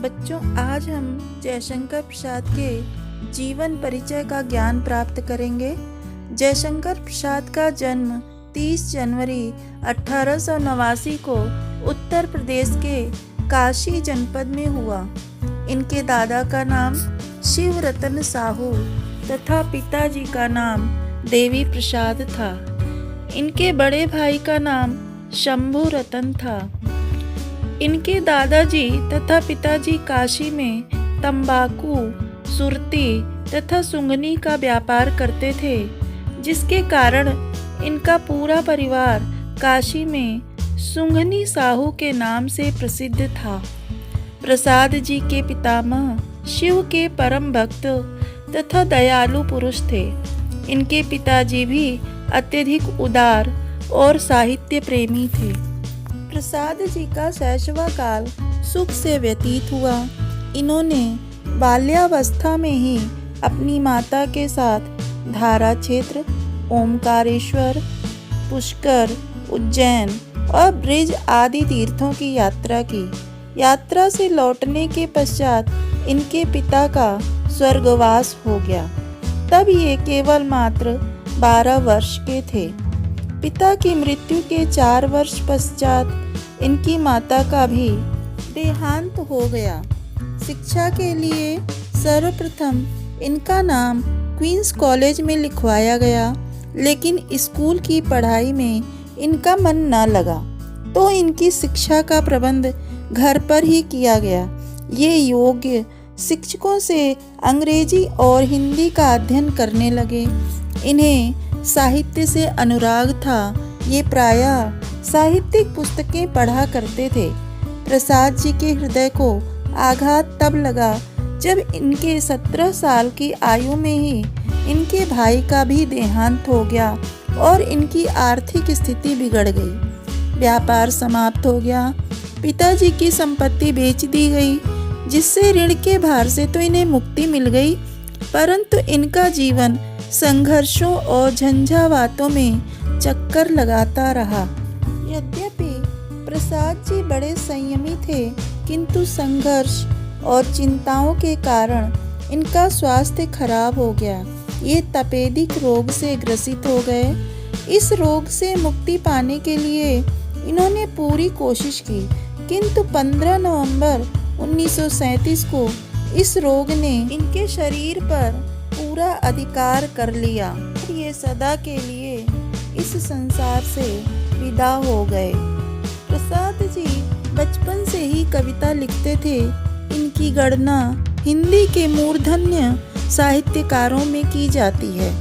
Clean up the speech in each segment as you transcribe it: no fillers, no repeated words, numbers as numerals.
बच्चों, आज हम जयशंकर प्रसाद के जीवन परिचय का ज्ञान प्राप्त करेंगे। जयशंकर प्रसाद का जन्म 30 जनवरी 1889 को उत्तर प्रदेश के काशी जनपद में हुआ। इनके दादा का नाम शिव रतन साहू तथा पिताजी का नाम देवी प्रसाद था। इनके बड़े भाई का नाम शंभू रतन था। इनके दादाजी तथा पिताजी काशी में तंबाकू, सुरती तथा सुंगनी का व्यापार करते थे, जिसके कारण इनका पूरा परिवार काशी में सुंगनी साहू के नाम से प्रसिद्ध था। प्रसाद जी के पितामह शिव के परम भक्त तथा दयालु पुरुष थे। इनके पिताजी भी अत्यधिक उदार और साहित्य प्रेमी थे। प्रसाद जी का शैशव काल सुख से व्यतीत हुआ। इन्होंने बाल्यावस्था में ही अपनी माता के साथ धारा क्षेत्र, ओमकारेश्वर, पुष्कर, उज्जैन और ब्रिज आदि तीर्थों की यात्रा की। यात्रा से लौटने के पश्चात इनके पिता का स्वर्गवास हो गया। तब ये केवल मात्र 12 वर्ष के थे। पिता की मृत्यु के 4 वर्ष पश्चात इनकी माता का भी देहांत हो गया। शिक्षा के लिए सर्वप्रथम इनका नाम क्वींस कॉलेज में लिखवाया गया, लेकिन स्कूल की पढ़ाई में इनका मन न लगा, तो इनकी शिक्षा का प्रबंध घर पर ही किया गया। ये योग्य शिक्षकों से अंग्रेजी और हिंदी का अध्ययन करने लगे। इन्हें साहित्य से अनुराग था। ये प्रायः साहित्यिक पुस्तकें पढ़ा करते थे। प्रसाद जी के हृदय को आघात तब लगा जब इनके 17 साल की आयु में ही इनके भाई का भी देहांत हो गया और इनकी आर्थिक स्थिति बिगड़ गई। व्यापार समाप्त हो गया। पिताजी की संपत्ति बेच दी गई, जिससे ऋण के भार से तो इन्हें मुक्ति मिल गई, परंतु इनका जीवन संघर्षों और झंझावातों में चक्कर लगाता रहा। यद्यपि प्रसाद जी बड़े संयमी थे, किंतु संघर्ष और चिंताओं के कारण इनका स्वास्थ्य खराब हो गया। ये तपेदिक रोग से ग्रसित हो गए। इस रोग से मुक्ति पाने के लिए इन्होंने पूरी कोशिश की, किंतु 15 नवंबर 1937 को इस रोग ने इनके शरीर पर पूरा अधिकार कर लिया। ये सदा के लिए इस संसार से विदा हो गए। प्रसाद जी बचपन से ही कविता लिखते थे। इनकी गणना हिंदी के मूर्धन्य साहित्यकारों में की जाती है।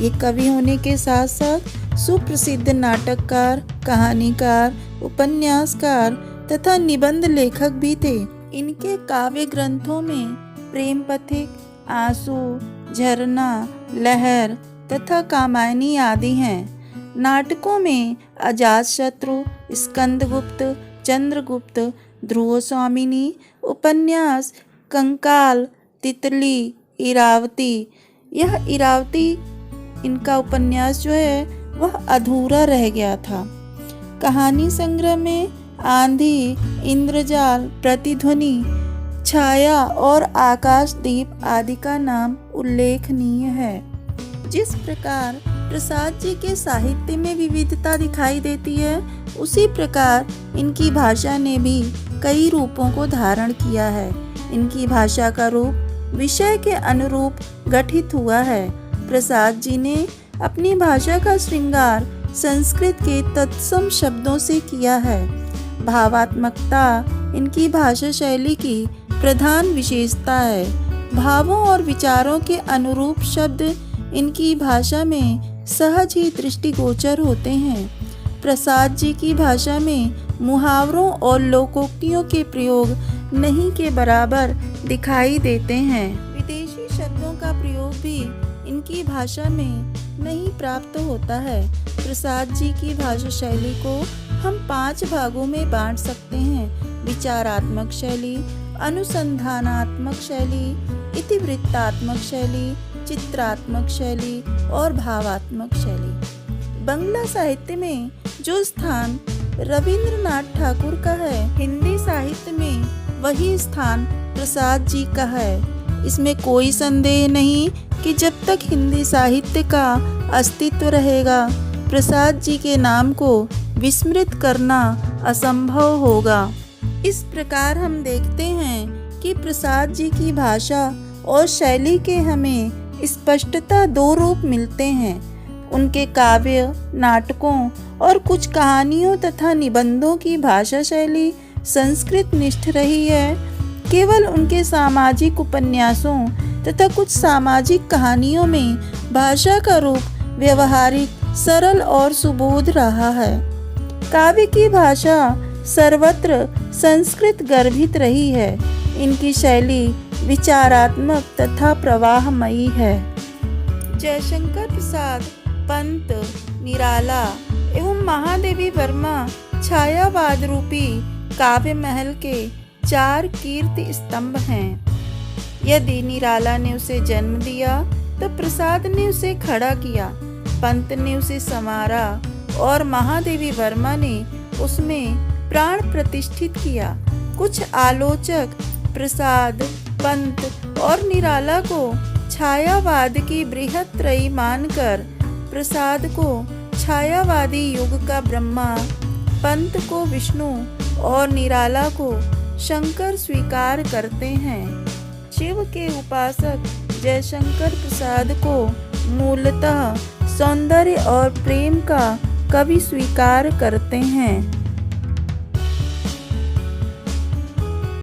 ये कवि होने के साथ साथ सुप्रसिद्ध नाटककार, कहानीकार, उपन्यासकार तथा निबंध लेखक भी थे। इनके काव्य ग्रंथों में प्रेम पथिक, आंसू, झरना, लहर तथा कामायनी आदि हैं। नाटकों में अजातशत्रु, स्कंदगुप्त, चंद्रगुप्त, ध्रुव स्वामिनी, उपन्यास कंकाल, तितली, इरावती। यह इरावती इनका उपन्यास जो है वह अधूरा रह गया था। कहानी संग्रह में आंधी, इंद्रजाल, प्रतिध्वनि, छाया और आकाशदीप आदि का नाम उल्लेखनीय है। जिस प्रकार प्रसाद जी के साहित्य में विविधता दिखाई देती है, उसी प्रकार इनकी भाषा ने भी कई रूपों को धारण किया है। इनकी भाषा का रूप विषय के अनुरूप गठित हुआ है। प्रसाद जी ने अपनी भाषा का श्रृंगार संस्कृत के तत्सम शब्दों से किया है। भावात्मकता इनकी भाषा शैली की प्रधान विशेषता है। भावों और विचारों के अनुरूप शब्द इनकी भाषा में सहज ही दृष्टिगोचर होते हैं। प्रसाद जी की भाषा में मुहावरों और लोकोक्तियों के प्रयोग नहीं के बराबर दिखाई देते हैं। विदेशी शब्दों का प्रयोग भी इनकी भाषा में नहीं प्राप्त होता है। प्रसाद जी की भाषा शैली को हम 5 भागों में बांट सकते हैं: विचारात्मक शैली, अनुसंधानात्मक शैली, इतिवृत्तात्मक शैली, चित्रात्मक शैली और भावात्मक शैली। बांग्ला साहित्य में जो स्थान रविंद्रनाथ ठाकुर का है, हिंदी साहित्य में वही स्थान प्रसाद जी का है। इसमें कोई संदेह नहीं कि जब तक हिंदी साहित्य का अस्तित्व रहेगा, प्रसाद जी के नाम को विस्मृत करना असंभव होगा। इस प्रकार हम देखते हैं कि प्रसाद जी की भाषा और शैली के हमें स्पष्टता दो रूप मिलते हैं। उनके काव्य, नाटकों और कुछ कहानियों तथा निबंधों की भाषा शैली संस्कृत निष्ठ रही है। केवल उनके सामाजिक उपन्यासों तथा कुछ सामाजिक कहानियों में भाषा का रूप व्यवहारिक, सरल और सुबोध रहा है। काव्य की भाषा सर्वत्र संस्कृत गर्भित रही है। इनकी शैली विचारात्मक तथा प्रवाहमयी है। जयशंकर प्रसाद पंत, निराला एवं महादेवी वर्मा छायावाद रूपी काव्य महल के 4 कीर्ति स्तंभ हैं। यदि निराला ने उसे जन्म दिया तो प्रसाद ने उसे खड़ा किया, पंत ने उसे संवारा और महादेवी वर्मा ने उसमें प्राण प्रतिष्ठित किया। कुछ आलोचक प्रसाद, पंत और निराला को छायावाद की बृहत त्रयी मानकर प्रसाद को छायावादी युग का ब्रह्मा, पंत को विष्णु और निराला को शंकर स्वीकार करते हैं। शिव के उपासक जयशंकर प्रसाद को मूलतः सौंदर्य और प्रेम का कवि स्वीकार करते हैं।